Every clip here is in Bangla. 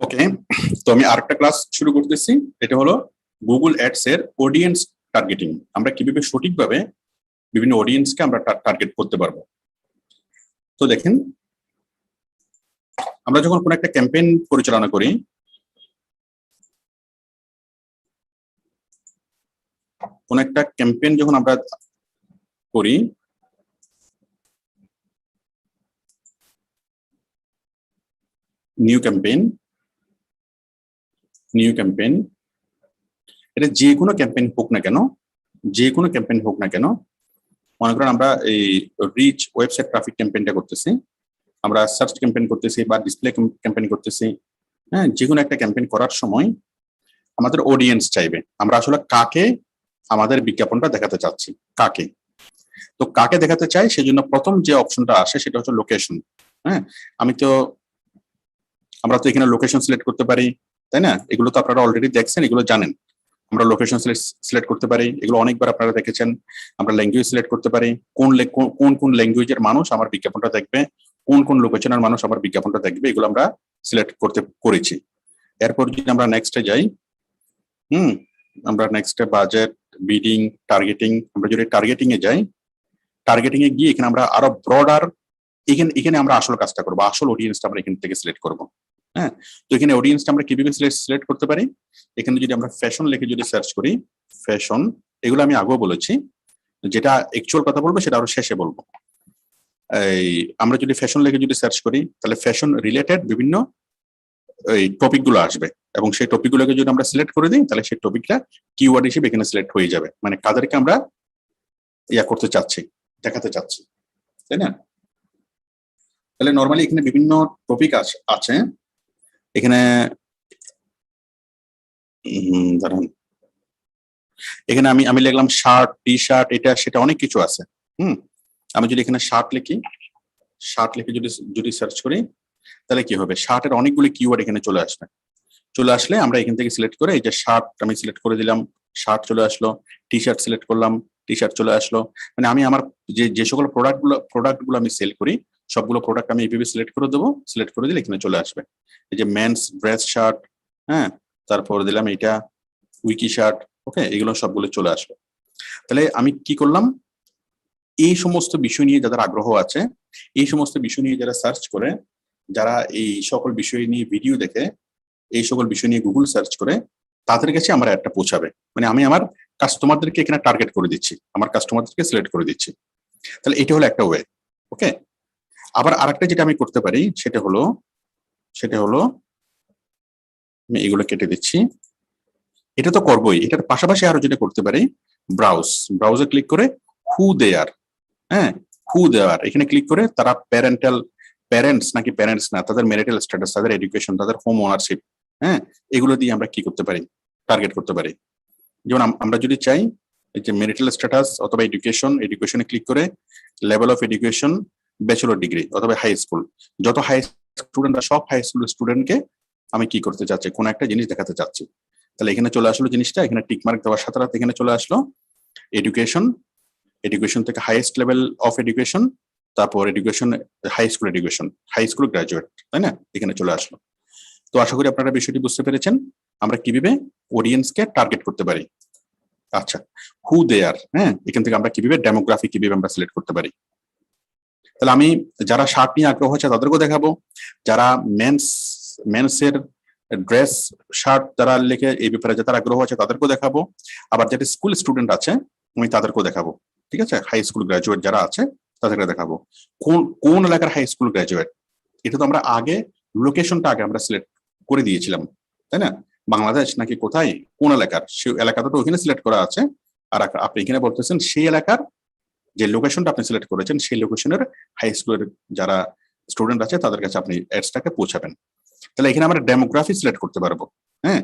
ওকে, তো আমি আরেকটা ক্লাস শুরু করতেছি। এটা হলো গুগল অ্যাডস এর অডিয়েন্স টার্গেটিং। আমরা কিভাবে সঠিকভাবে বিভিন্ন অডিয়েন্সকে আমরা টার্গেট করতে পারবো। তো দেখেন, আমরা যখন কোনো একটা ক্যাম্পেইন পরিচালনা করি, কোন একটা ক্যাম্পেইন যখন আমরা করি, নিউ ক্যাম্পেইন এটা যে কোনো ক্যাম্পেইন হোক না কেন, মনে করেন আমরা এই রিচ ওয়েবসাইট ট্রাফিক ক্যাম্পেইনটা করতেছি, আমরা সার্চ ক্যাম্পেইন করতেছি বা ডিসপ্লে ক্যাম্পেইন করতেছি। হ্যাঁ, যে কোনো একটা ক্যাম্পেইন করার সময় আমাদের অডিয়েন্স চাইবে আমরা আসলে কাকে আমাদের বিজ্ঞাপনটা দেখাতে চাচ্ছি। কাকে দেখাতে চাই, সেজন্য প্রথম যে অপশনটা আসে সেটা হচ্ছে লোকেশন। হ্যাঁ, আমরা তো এখানে লোকেশন সিলেক্ট করতে পারি, তাই না? এগুলো তো আপনারা অলরেডি দেখছেন, এগুলো জানেন। আমরা লোকেশন সিলেক্ট করতে পারি, এগুলো অনেকবার আপনারা দেখেছেন। আমরা ল্যাঙ্গুয়েজ সিলেক্ট করতে পারি, কোন ল্যাঙ্গুয়েজের মানুষ আমার বিজ্ঞাপনটা দেখবে, কোন লোকেশনের মানুষ আমার বিজ্ঞাপনটা দেখবে, এগুলো আমরা সিলেক্ট করেছি। এরপর যদি আমরা নেক্সটে যাই, আমরা নেক্সটে বাজেট, বিডিং, টার্গেটিং। আমরা যদি টার্গেটিং এ যাই, টার্গেটিং এ গিয়ে এখানে আমরা আরো ব্রডার, এখানে আমরা আসল কাজটা করবো, আসল অডিয়েন্সটা আমরা এখান থেকে সিলেক্ট করবো। হ্যাঁ, তো এখানে অডিয়েন্সটা আমরা কিভাবে সিলেক্ট করতে পারি? এখানে যদি আমরা ফ্যাশন লিখে যদি সার্চ করি, ফ্যাশন, এগুলো আমি আগেও বলেছি, যেটা অ্যাকচুয়াল কথা বলবো সেটা আরো শেষে বলবো। এই আমরা যদি ফ্যাশন লিখে যদি সার্চ করি, তাহলে ফ্যাশন রিলেটেড বিভিন্ন এই টপিক গুলো আসবে, এবং সেই টপিক গুলোকে যদি আমরা সিলেক্ট করে দিই, তাহলে সেই টপিকটা কিওয়ার্ড হিসেবে এখানে সিলেক্ট হয়ে যাবে, মানে কাদেরকে আমরা করতে চাচ্ছি, দেখাতে চাচ্ছি, তাই না? তাহলে নর্মালি এখানে বিভিন্ন টপিক আছে। এখানে দাঁড়ান, এখানে আমি লিখলাম শার্ট, টি শার্ট, এটা সেটা অনেক কিছু আছে। আমি যদি এখানে শার্ট লিখে যদি সার্চ করি, তাহলে কি হবে? শার্টের অনেকগুলি কিওয়ার্ড এখানে চলে আসলে আমরা এখান থেকে সিলেক্ট করে, এই যে শার্ট আমি সিলেক্ট করে দিলাম, শার্ট চলে আসলো। টি শার্ট সিলেক্ট করলাম, টি শার্ট চলে আসলো। মানে আমি আমার যে সকল প্রোডাক্টগুলো আমি সেল করি, সবগুলো প্রোডাক্ট আমি এইভাবে সিলেক্ট করে দেবো। সিলেক্ট করে দিলে এখানে চলে আসবে এই যে মেন্স ড্রেস শার্ট, হ্যাঁ, তারপর দিলাম এটা উইকি শার্ট। ওকে, এগুলো সবগুলো চলে আসলো। তাহলে আমি কি করলাম? এই সমস্ত বিষয় নিয়ে যাদের আগ্রহ আছে, এই সমস্ত বিষয় নিয়ে যারা সার্চ করে, যারা এই সকল বিষয় নিয়ে ভিডিও দেখে, এই সকল বিষয় নিয়ে গুগল সার্চ করে, তাদের কাছে আমার একটা পৌঁছাবে। মানে আমি আমার কাস্টমারদেরকে এখানে টার্গেট করে দিচ্ছি, আমার কাস্টমারদেরকে সিলেক্ট করে দিচ্ছি। তাহলে এটা হলো একটা ওয়ে। ওকে, আবার আরেকটা যেটা আমি করতে পারি সেটা হলো আমি এগুলো কেটে দিচ্ছি। এটা তো করবোই, এটার পাশাপাশি আরো যেটা করতে পারি, ব্রাউজে ক্লিক করে হু দে আর, হ্যাঁ, হু দে আর এখানে ক্লিক করে তারা প্যারেন্টস নাকি প্যারেন্টস না, তাদের ম্যারিটাল স্ট্যাটাস, তাদের এডুকেশন, তাদের হোম ওনারশিপ, হ্যাঁ, এগুলো দিয়ে আমরা কি করতে পারি? টার্গেট করতে পারি। যেমন আমরা যদি চাই এই যে ম্যারিটাল স্ট্যাটাস অথবা এডুকেশনে ক্লিক করে level of education bachelor degree অথবা হাই স্কুল, যত হাই স্টুডেন্ট, সব হাই স্কুল স্টুডেন্টকে আমি কি করতে চাচ্ছি? কোন একটা জিনিস দেখাতে চাচ্ছি। তাহলে এখানে চলে আসলো জিনিসটা, এখানে টিক মার্ক দেওয়ার সাথে সাথে এখানে চলে আসলো এডুকেশন থেকে হাইয়েস্ট লেভেল অফ এডুকেশন, তারপর হাই স্কুল গ্রাজুয়েট, তাই না? এখানে চলে আসলো। তো আশা করি আপনারা বিষয়টি বুঝতে পেরেছেন আমরা কিভাবে অডিয়েন্সকে টার্গেট করতে পারি। আচ্ছা, হু দে আর, হ্যাঁ, এখান থেকে আমরা কিভাবে ডেমোগ্রাফি কিভাবে আমরা সিলেক্ট করতে পারি। তাহলে আমি যারা শার্ট নিয়ে আগ্রহ আছে তাদেরকেও দেখাবো, যারা মেন্সের ড্রেস শার্ট যারা লেখে এই ব্যাপারে যাদের আগ্রহ আছে তাদেরকেও দেখাবো, আবার যারা স্কুল স্টুডেন্ট আছে আমি তাদেরকেও দেখাবো। ঠিক আছে, হাই স্কুল গ্রাজুয়েট যারা আছে তাদেরকে দেখাবো। কোন এলাকার হাই স্কুল গ্রাজুয়েট, এটা তো আমরা আগে লোকেশনটা আমরা সিলেক্ট করে দিয়েছিলাম, তাই না? বাংলাদেশ নাকি কোথায়, কোন এলাকার, সেই এলাকাটা তো ওখানে সিলেক্ট করা আছে। আর আপনি এখানে বলতেছেন সেই এলাকার যে লোকেশনটা আপনি সিলেক্ট করেছেন, সেই লোকেশনের হাই স্কুলের যারা স্টুডেন্ট আছে তাদের কাছে আপনি অ্যাডসটাকে পৌঁছাবেন। তাহলে এখানে আমরা ডেমোগ্রাফি সিলেক্ট করতে পারবো। হ্যাঁ,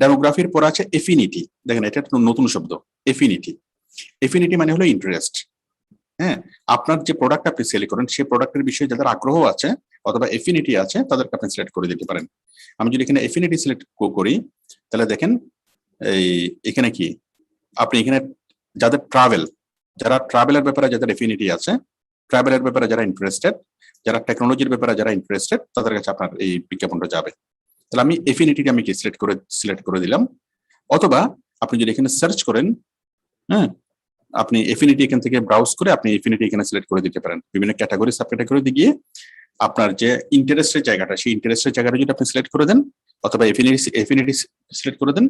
ডেমোগ্রাফির পর আছে এফিনিটি। দেখেন, এটা একটা নতুন শব্দ, এফিনিটি মানে হলো ইন্টারেস্ট। হ্যাঁ, আপনার যে প্রোডাক্ট আপনি সেল করেন সেই প্রোডাক্টের বিষয়ে যাদের আগ্রহ আছে অথবা এফিনিটি আছে তাদেরকে আপনি সিলেক্ট করে দিতে পারেন। আমি যদি এখানে এফিনিটি সিলেক্ট করি, তাহলে দেখেন এখানে কি আপনি এখানে যারা ট্রাভেলের ব্যাপারে যাদের এফিনিটি আছে, ট্রাভেলের ব্যাপারে যারা ইন্টারেস্টেড, যারা টেকনোলজির ব্যাপারে যারা ইন্টারেস্টেড, তাদের কাছে আপনার এই বিজ্ঞাপনটা যাবে। তাহলে আমি এফিনিটি আমি কি সিলেক্ট করে দিলাম, অথবা আপনি যদি এখানে সার্চ করেন, হ্যাঁ, আপনি এফিনিটি এখান থেকে ব্রাউজ করে আপনি এফিনিটি এখানে সিলেক্ট করে দিতে পারেন। বিভিন্ন ক্যাটাগরি সাব ক্যাটাগরি দিয়ে আপনার যে ইন্টারেস্টের জায়গাটা, সেই ইন্টারেস্টের জায়গাটা যদি আপনি সিলেক্ট করে দেন, অথবা এফিনিটি সিলেক্ট করে দেন,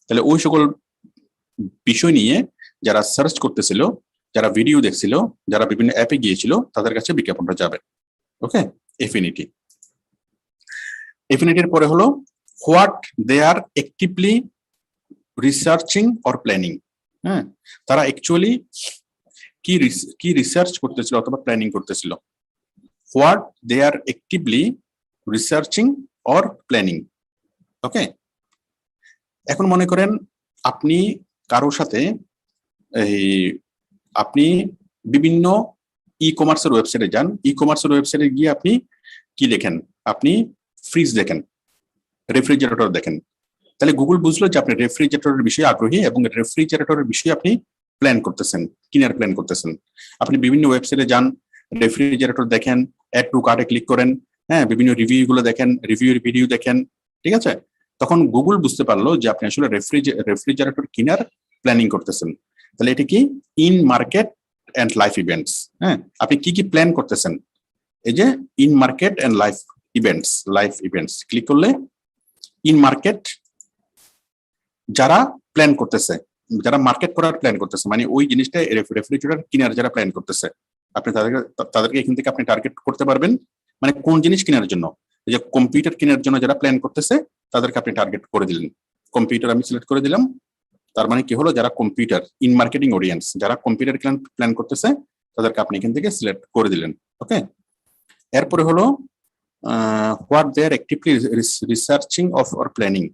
তাহলে ওই সকল বিষয় নিয়ে যারা সার্চ করতেছিল, যারা ভিডিও দেখছিল, যারা বিভিন্ন অ্যাপে গিয়েছিল, তাদের কাছে বিজ্ঞাপনটা যাবে। ওকে, এফিনিটি। এফিনিটির পরে হলো what they are actively researching or planning. হ্যাঁ, তারা অ্যাকচুয়ালি কি রিসার্চ করতেছিল অথবা প্ল্যানিং করতেছিল। What they are actively researching or planning. Okay, এখন মনে করেন আপনি কারোর সাথে আপনি বিভিন্ন ই কমার্সের ওয়েবসাইটে যান, ই কমার্সের ওয়েবসাইটে গিয়ে আপনি কি লেখেন, আপনি ফ্রিজ দেখেন, রেফ্রিজারেটর দেখেন, তাহলে গুগল বুঝলো যে আপনি রেফ্রিজারেটরের বিষয়ে আগ্রহী এবং রেফ্রিজারেটরের বিষয়ে আপনি প্ল্যান করতেছেন, কেনার প্ল্যান করতেছেন। আপনি বিভিন্ন ওয়েবসাইটে যান, রেফ্রিজারেটর দেখেন, অ্যাড টু কার্টে ক্লিক করেন, হ্যাঁ, বিভিন্ন রিভিউ গুলো দেখেন, রিভিউর ভিডিও দেখেন, ঠিক আছে। তখন গুগল বুঝতে পারলো যে আপনি আসলে রেফ্রিজারেটর কেনার প্ল্যানিং করতেছেন। তাহলে এটা কি in market and life events. হ্যাঁ, আপনি কি কি প্ল্যান করতেছেন, এই যে in market and life events click করলে ইন মার্কেট যারা প্ল্যান করতেছে, যারা মার্কেট করার প্ল্যান করতেছে, মানে ওই জিনিসটা রেফ্রিজারেটর কেনার যারা প্ল্যান করতেছে, আপনি তাদেরকে এখান থেকে আপনি টার্গেট করতে পারবেন। মানে কোন জিনিস কেনার জন্য, এই যে কম্পিউটার কেনার জন্য যারা প্ল্যান করতেছে তাদেরকে আপনি টার্গেট করে দিলেন। কম্পিউটার আমি সিলেক্ট করে দিলাম, তার মানে কি হলো, যারা কম্পিউটার ইন মার্কেটিং অডিয়েন্স, যারা কম্পিউটার প্ল্যান করতেছে তাদেরকে আপনি এখান থেকে সিলেক্ট করে দিলেন। ওকে, এরপরে হলো what they are actively researching of or planning.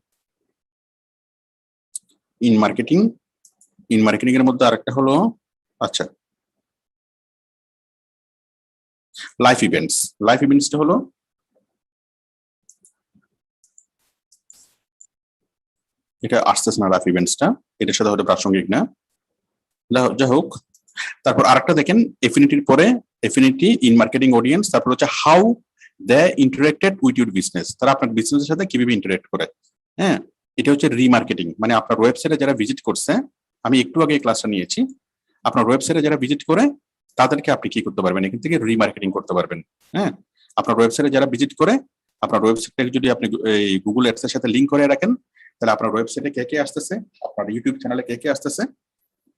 In marketing এর মধ্যে আরেকটা হলো, আচ্ছা, লাইফ ইভেন্টসটা হলো এটা আসতেছে না, লাইফ ইভেন্টসটা এটার সাথে হয়তো প্রাসঙ্গিক না, যাই হোক। তারপর আরেকটা দেখেন, এফিনিটির পরে এফিনিটি ইন মার্কেটিং অডিয়েন্স, তারপর হচ্ছে how they interacted with your business, তারা আপনার বিজনেসের সাথে কিভাবে ইন্টারেক্ট করে। হ্যাঁ, এটা হচ্ছে রিমার্কেটিং, মানে আপনার ওয়েবসাইটে যারা ভিজিট করছে, আমি একটু আগে ক্লাসটা নিয়েছি, আপনার ওয়েবসাইটে যারা ভিজিট করে তাদেরকে আপনি কি করতে পারবেন, এখান থেকে রিমার্কেটিং করতে পারবেন। হ্যাঁ, আপনার ওয়েবসাইটে যারা ভিজিট করে, আপনার ওয়েবসাইটটাকে যদি আপনি এই গুগল অ্যাডসের সাথে লিংক করে রাখেন, তাহলে আপনার ওয়েবসাইটে কে কে আসতেছে, আপনার ইউটিউব চ্যানেলে কে কে আসতেছে,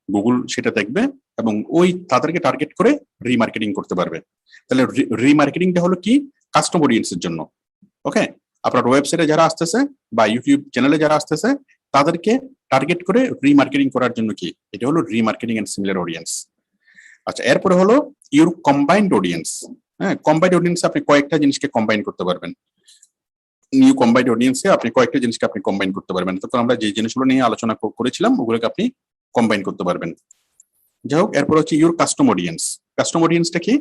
গুগল সেটা দেখবে এবং ওই তাদেরকে টার্গেট করে রিমার্কেটিং করতে পারবে। তাহলে রিমার্কেটিংটা হলো কি, কাস্টম অডিয়েন্সের জন্য। ওকে, আপনার ওয়েবসাইটে যারা আসতেছে বা ইউটিউব চ্যানেলে যারা আসতেছে তাদেরকে টার্গেট করে রিমার্কেটিং করার জন্য কি, এটা হলো রিমার্কেটিং এন্ড সিমিলার অডিয়েন্স। আচ্ছা, এরপরে হলো ইউর কম্বাইন্ড অডিয়েন্স। হ্যাঁ, কম্বাইন্ড অডিয়েন্স আপনি কয়েকটা জিনিসকে কম্বাইন করতে পারবেন। নিউ কম্বাইন্ড অডিয়েন্সে আপনি কয়েকটা জিনিসকে আপনি কম্বাইন করতে পারবেন। তখন আমরা যে জিনিসগুলো নিয়ে আলোচনা করেছিলাম ওগুলোকে আপনি কম্বাইন করতে পারবেন। যাই হোক, এরপর হচ্ছে ইউর কাস্টম অডিয়েন্স। কাস্টম অডিয়েন্সটা কি,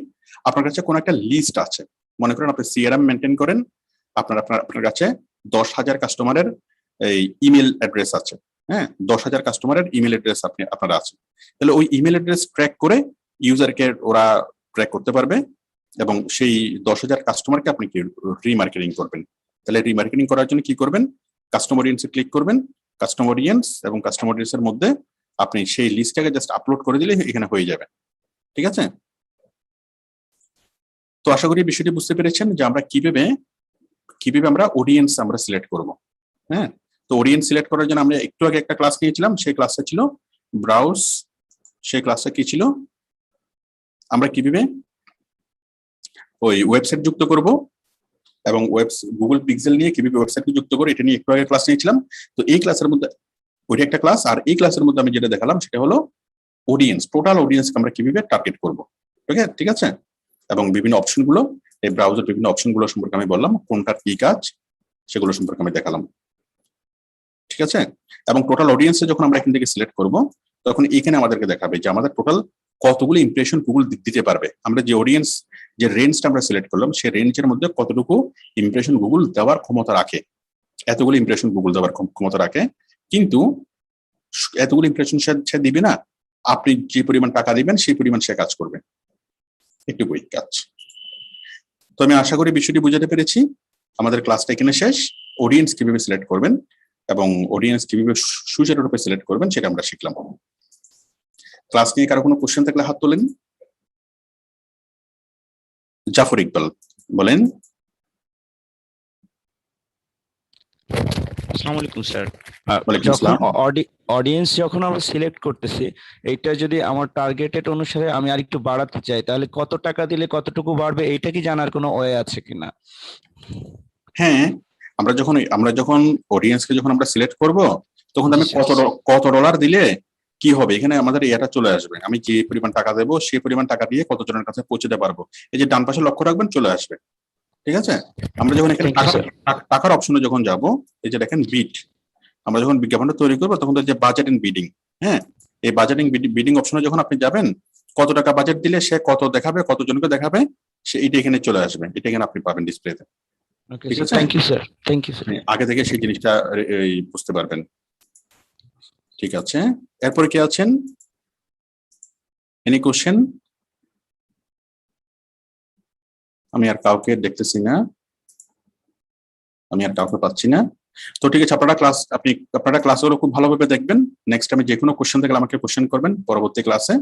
আপনার কাছে কোনো একটা লিস্ট আছে, মনে করেন আপনি সিআরএম মেনটেন করেন, আপনার কাছে 10,000 কাস্টমারের এই ইমেল অ্যাড্রেস আছে। হ্যাঁ, 10,000 কাস্টমারের ইমেল অ্যাড্রেস আপনারা আছে, তাহলে ওই ইমেল অ্যাড্রেস ট্র্যাক করে ইউজারকে ওরা ট্র্যাক করতে পারবে এবং সেই 10,000 কাস্টমারকে আপনি কি রিমার্কেটিং করবেন। তাহলে রিমার্কেটিং করার জন্য কি করবেন, কাস্টম অডিয়েন্সে ক্লিক করবেন, কাস্টম অডিয়েন্স এবং কাস্টম অডিয়েন্সের মধ্যে আপনি সেই লিস্টটাকে জাস্ট আপলোড করে দিলে এখানে হয়ে যাবে। ঠিক আছে, তো আশা করি বিষয়টি বুঝতে পেরেছেন যে আমরা কিভাবে আমরা অডিয়েন্স আমরা সিলেক্ট করব। হ্যাঁ, তো অডিয়েন্স সিলেক্ট করার জন্য আমরা একটু আগে একটা ক্লাস নিয়েছিলাম, সেই ক্লাসটা ছিল ব্রাউজ। সেই ক্লাসটা কি ছিল, আমরা কিভাবে ওই ওয়েবসাইট যুক্ত করব এবং গুগল পিক্সেল নিয়ে কিভাবে ওয়েবসাইটকে যুক্ত করে, এটা নিয়ে একটু আগে ক্লাস নিয়েছিলাম। তো এই ক্লাসের মধ্যে ওইটা একটা ক্লাস, আর এই ক্লাসের মধ্যে আমি যেটা দেখালাম সেটা হলো অডিয়েন্স, টোটাল অডিয়েন্সকে আমরা কিভাবে টার্গেট করব। ঠিক আছে, এবং বিভিন্ন অপশনগুলো, এই ব্রাউজার বিভিন্ন অপশনগুলো সম্পর্কে আমি বললাম, কোনটার কি কাজ সেগুলো সম্পর্কে আমি দেখালাম। ঠিক আছে, এবং টোটাল অডিয়েন্সে যখন আমরা এখান থেকে সিলেক্ট করব তখন এখানে আমাদেরকে দেখাবে যে আমাদের টোটাল কতগুলো ইমপ্রেশন গুগল দিতে পারবে। আমরা যে অডিয়েন্স যে রেঞ্জটা আমরা সিলেক্ট করলাম সেই রেঞ্জের মধ্যে কতটুকু ইমপ্রেশন গুগল দেওয়ার ক্ষমতা রাখে। এতগুলো ইমপ্রেশন গুগল দেওয়ার ক্ষমতা রাখে, কিন্তু এতগুলো ইমপ্রেশন সে দিবে না, আপনি যে পরিমাণ টাকা দিবেন সেই পরিমাণ সে কাজ করবে, এটুকুই কাজ। তো আমি আশা করি বিষয়টি বুঝাতে পেরেছি। আমাদের ক্লাসটা এখানে শেষ। অডিয়েন্স কিভাবে সিলেক্ট করবেন এবং অডিয়েন্স কিভাবে সুচারুরূপে সিলেক্ট করবেন সেটা আমরা শিখলাম। ক্লাস নিয়ে কারো কোনো কোশ্চেন থাকলে হাত তোলেন। জাফর ইকবাল বলেন। আসসালামু আলাইকুম স্যার। ওয়ালাইকুম যখন আসসালাম। অডিয়েন্স যখন আমরা সিলেক্ট করতেছি, এইটা যদি আমার টার্গেটেড অনুসারে আমি আরেকটু বাড়াতে চাই, তাহলে কত টাকা দিলে কতটুকু বাড়বে, এইটা কি জানার কোনো ওয়ে আছে কিনা? হ্যাঁ, আমরা যখন অডিয়েন্সকে যখন আমরা সিলেক্ট করব তখন আমি কত ডলার দিলে কি হবে, এখানে আমাদের এটা চলে আসবে। আমি যে পরিমাণ টাকা দেবো সেই পরিমাণ টাকা দিয়ে কতজনের কাছে পৌঁছে দিতে পারবো, এই যে ডান পাশে লক্ষ্য রাখবেন চলে আসবে। ঠিক আছে, আমরা যখন এখানে Thank you, sir. টাকার অপশনে যখন যাব, এই যে দেখেন বিড, আমরা যখন বিজ্ঞাপনটা তৈরি করবো তখন তো যে বাজেট এন্ড বিডিং, হ্যাঁ, এই বাজেটিং বিডিং অপশনে যখন আপনি যাবেন, কত টাকা বাজেট দিলে সে কত দেখাবে, কতজনকে দেখাবে, সে এটা এখানে চলে আসবে, এটা এখানে আপনি পাবেন ডিসপ্লেতে। Okay, ঠিক sir. আছে, Thank you, sir. Thank you, sir. আগে থেকে সেই জিনিসটা বুঝতে পারবেন। ঠিক আছে, এরপরে কি আছেন, এনি কোশ্চেন? আমি আর কাউকে দেখতেছি না, আমি আর কাউকে পাচ্ছি না। তো ঠিক আছে, আপনারা ক্লাসগুলো খুব ভালোভাবে দেখবেন। নেক্সট আমি যে কোনো কোশ্চেন থাকলে আমাকে কোশ্চেন করবেন পরবর্তী ক্লাসে।